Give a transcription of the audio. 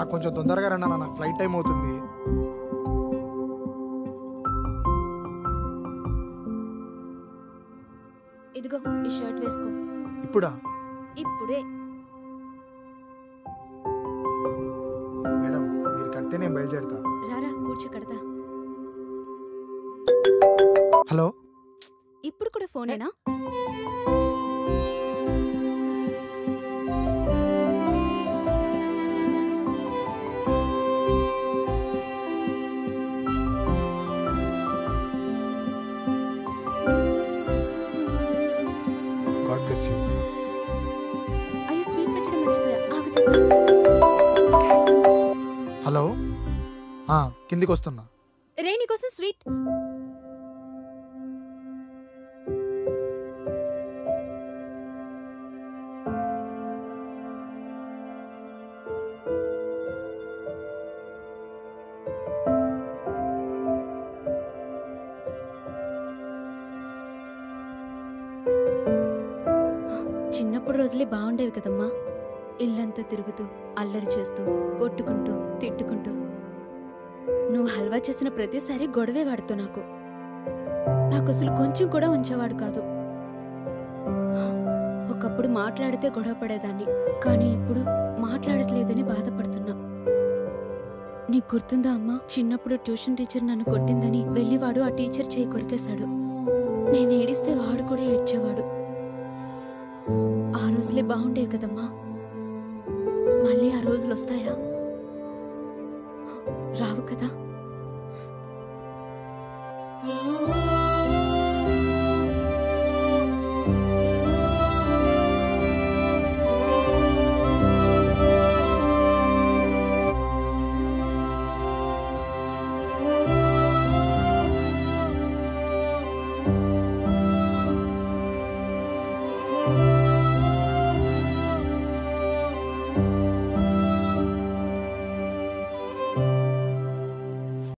నాకు కొంచెం తొందరగా రండి అన్న, నాకు ఫ్లైట్ టైం అవుతుంది. ఇదిగో ఈ షర్ట్ వేసుకో. ఇప్పుడా? ఇప్పుడే. మేడం మీరు కడితే నేను బయలుదేరుతా. రారా కూర్చో కడతా. హలో, ఇప్పుడు కూడా ఫోనేనా? God bless you. అయ్యో స్వీట్ పెట్టడం మర్చిపోయా. ఆగు. హలో, కిందికి వస్తున్నా. రేణి కోసం స్వీట్. చిన్నప్పుడు రోజులే బాగుండేవి కదమ్మా. ఇల్లంతా తిరుగుతూ అల్లరి చేస్తూ కొట్టుకుంటూ తిట్టుకుంటూ. నువ్వు హల్వా చేసిన ప్రతిసారి గొడవే వాడుతూ నాకు అసలు కొంచెం కూడా ఉంచేవాడు కాదు. ఒకప్పుడు మాట్లాడితే గొడవ పడేదాన్ని, కానీ ఇప్పుడు మాట్లాడట్లేదని బాధపడుతున్నా. నీకు గుర్తుందా అమ్మా, చిన్నప్పుడు ట్యూషన్ టీచర్ నన్ను కొట్టిందని వెళ్ళివాడు ఆ టీచర్ చేయి కొరికేశాడు. నేను ఏడిస్తే వాడు కూడా ఏడ్చేవాడు. ఆ రోజులే బాగుండేవి కదమ్మా. మళ్ళీ ఆ రోజులు వస్తాయా? రావు కదా.